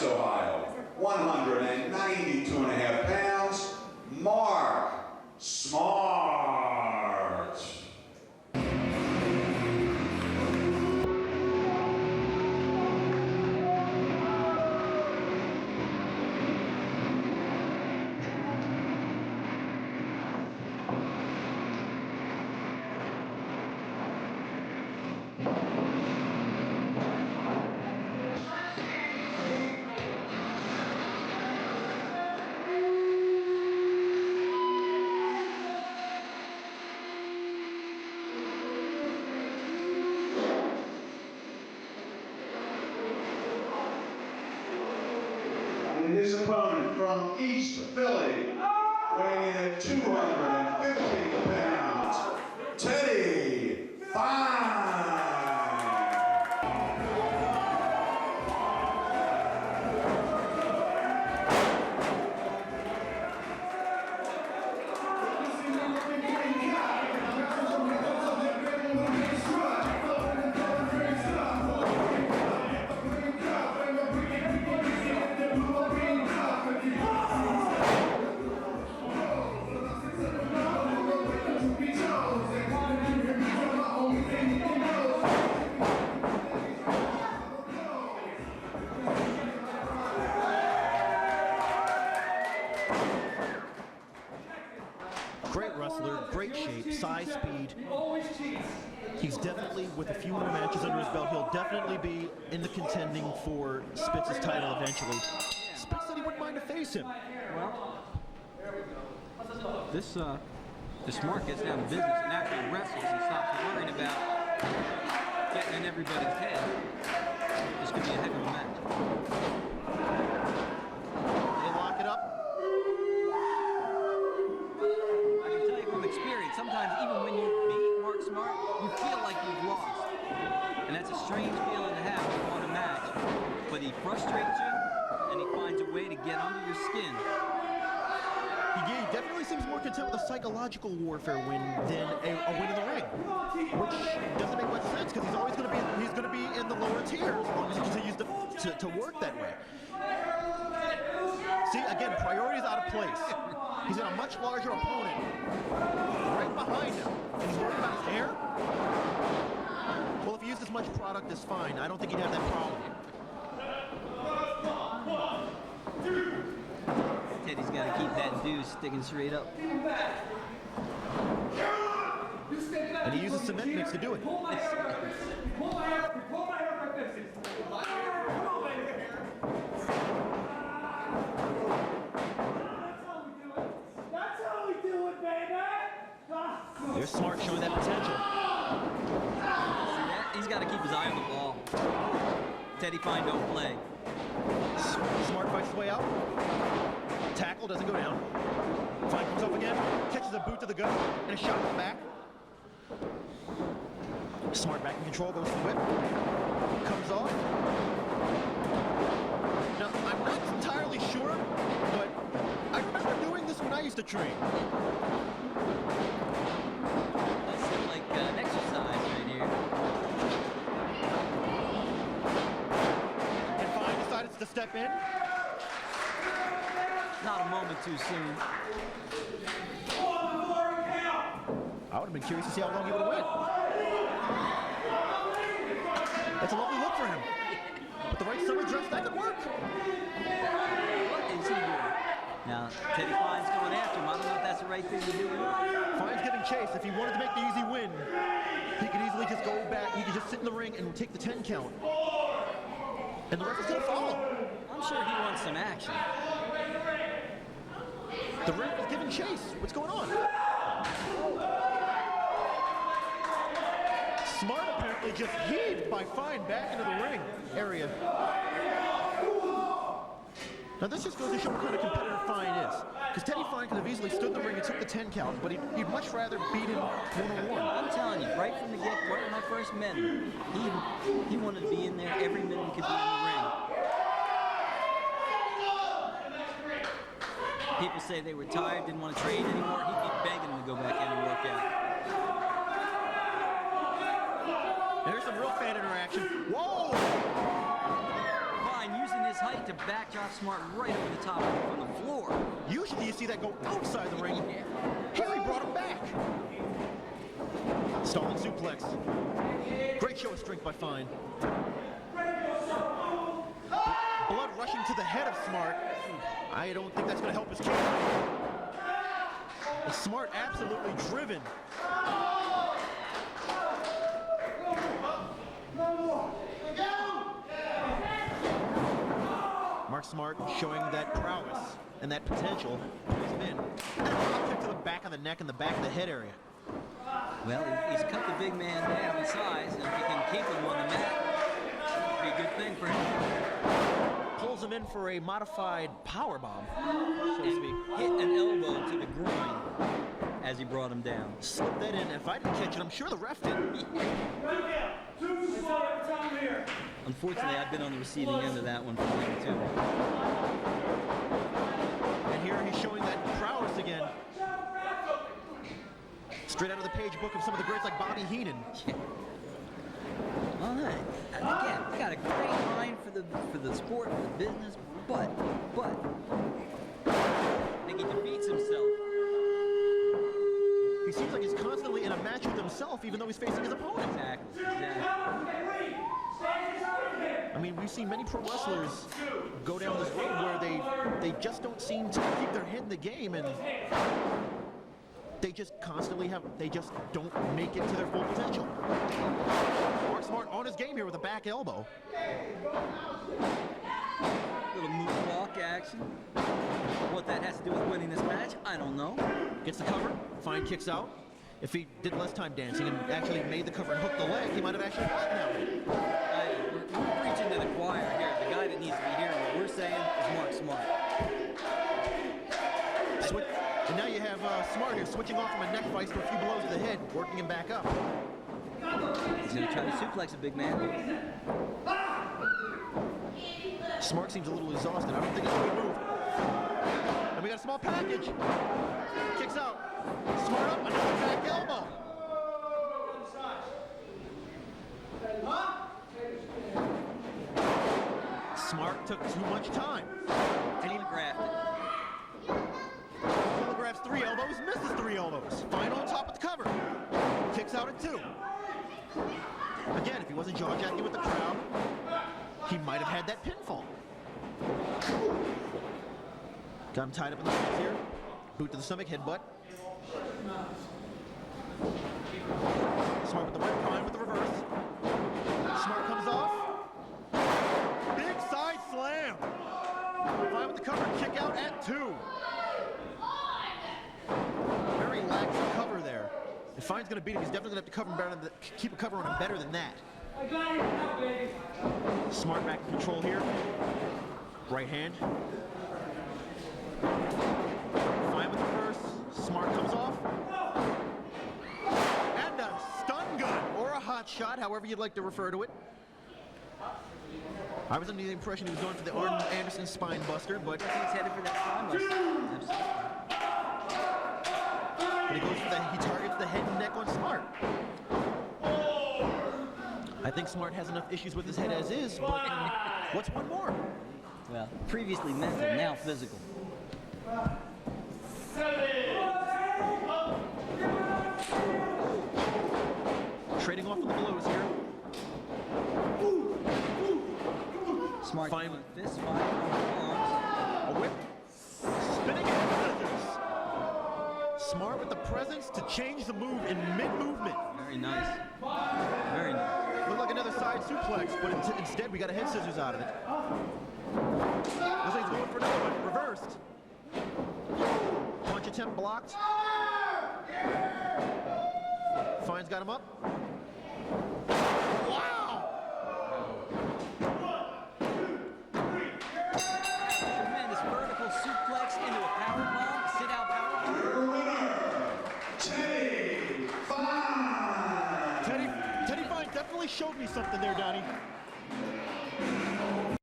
Ohio, 192.5 pounds, Mark Smart. And his opponent from East Philly, weighing in at 250 pounds, Teddy Fine. Great wrestler, great shape, size, speed. He's definitely, with a few more matches under his belt, he'll definitely be in the contending for Spitz's title eventually. Spitz said he wouldn't mind to face him. Well, this Smart gets down to business and actually wrestles and stops worrying about getting in everybody's head. This could be a heck of a match. They lock it up. I can tell you from experience, sometimes even when you beat Mark Smart, you feel like you've lost. And that's a strange feeling to have when you won a match. But he frustrates you, and he finds a way to get under your skin. He definitely seems more content with a psychological warfare win than a win in the ring, which doesn't make much sense because he's always going to be in the lower tier as long as he continues to work that way. See, again, priorities out of place. He's got a much larger opponent right behind him, and he's worried about his hair. Well, if he used as much product as fine, I don't think he'd have that problem. Teddy's got to keep that dude sticking straight up. And he uses cement mix to do it. There's Smart showing that potential. He's got to keep his eye on the ball. Teddy Fine don't play. Smart fights his way out. Tackle doesn't go down. Fine comes up again, catches a boot to the gut, and a shot to the back. Smart back in control, goes to the whip. Comes off. Now, I'm not entirely sure, but I remember doing this when I used to train. That's like an exercise right here. And Fine decides to step in. Not a moment too soon. I would have been curious to see how long he would have went. That's a lovely look for him. With the right summer dress, that could work. What is he doing? Now, Teddy Fine's going after him. I don't know if that's the right thing to do. Fine's giving chase. If he wanted to make the easy win, he could easily just go back. He could just sit in the ring and take the 10 count. And the ref is going to follow. I'm sure he wants some action. The ref is giving chase. What's going on? Smart apparently just heaved by Fine back into the ring area. Now this just goes to show what kind of competitor Fine is. Because Teddy Fine could have easily stood in the ring and took the 10 count, but he'd much rather beat him one-on-one. I'm telling you, right from the get-go, right when I first met him, he wanted to be in there every minute he could be in the ring. People say they were tired, didn't want to train anymore. He'd be begging them to go back in and work out. There's some real fan interaction. Whoa! Fine using his his height to backdrop Smart right over the top of him from the floor. Usually you see that go outside the ring. Here he brought him back. Stalling suplex. Great show of strength by Fine. Blood rushing to the head of Smart. I don't think that's going to help his case. Smart absolutely driven. Mark Smart showing that prowess and that potential. Pulls him in. And a kick to the back of the neck and the back of the head area. Well, he's cut the big man down in size, and if he can keep him on the mat, it'd be a good thing for him. Pulls him in for a modified power bomb, so to speak. Hit an elbow to the groin as he brought him down. Slipped that in. If I didn't catch it, I'm sure the ref did. Unfortunately, I've been on the receiving end of that one for him, too. And here he's showing that prowess again. Straight out of the page book of some of the greats like Bobby Heenan. Well, again, he got a great mind for the sport, for the business, but I think he defeats himself. He seems like he's constantly in a match with himself, even though he's facing his opponent. Exactly. I mean, we've seen many pro wrestlers go down this road where they just don't seem to keep their head in the game, and they just don't make it to their full potential. Mark Smart on his game here with a back elbow. Little moonwalk action. What that has to do with winning this match, I don't know. Gets the cover. Fine kicks out. If he did less time dancing and actually made the cover and hooked the leg, he might have actually gotten out. We're preaching to the choir here. The guy that needs to be hearing what we're saying is Mark Smart. And now you have Smart here switching off from a neck vice to a few blows to the head, working him back up. He's going to try to suplex a big man. Smart seems a little exhausted. I don't think it's a good move. And we got a small package. Kicks out. Smart up, another back elbow. Smart took too much time. And he grafted. Telegraphs 3 elbows, misses 3 elbows. Fine on top of the cover. Kicks out at 2. Again, if he wasn't jaw-jacking with the crowd, he might have had that pinfall. Got him tied up in the ropes here. Boot to the stomach, headbutt. Smart with the right pine with the reverse. Smart comes off. Big side slam. Fine with the cover, kick out at 2. Very lax cover there. If Fine's going to beat him, he's definitely going to have to cover him better than keep a cover on him better than that. I got it now, baby. Smart back in control here. Right hand. Fine with the reverse. Smart comes off. And a stun gun or a hot shot, however you'd like to refer to it. I was under the impression he was going for the Arn Anderson spine buster, but He's headed for that spine buster. Absolutely. he targets the head and neck on Smart. I think Smart has enough issues with his head as is, but what's one more? Well, previously mental, now physical. Trading off of the blows here. Smart Fine. fist fight on the arms. A whip. Spinning and scissors. Smart with the presence to change the move in mid-movement. Very nice. Very nice. Looked like another side suplex, but instead we got a head scissors out of it. Looks like he's going for another one. Reversed. Punch attempt blocked. Fine's got him up. Wow! Tremendous vertical suplex into a powerbomb. Sit out powerbomb. Your winner, Teddy Fine. Teddy Fine definitely showed me something there, Donnie.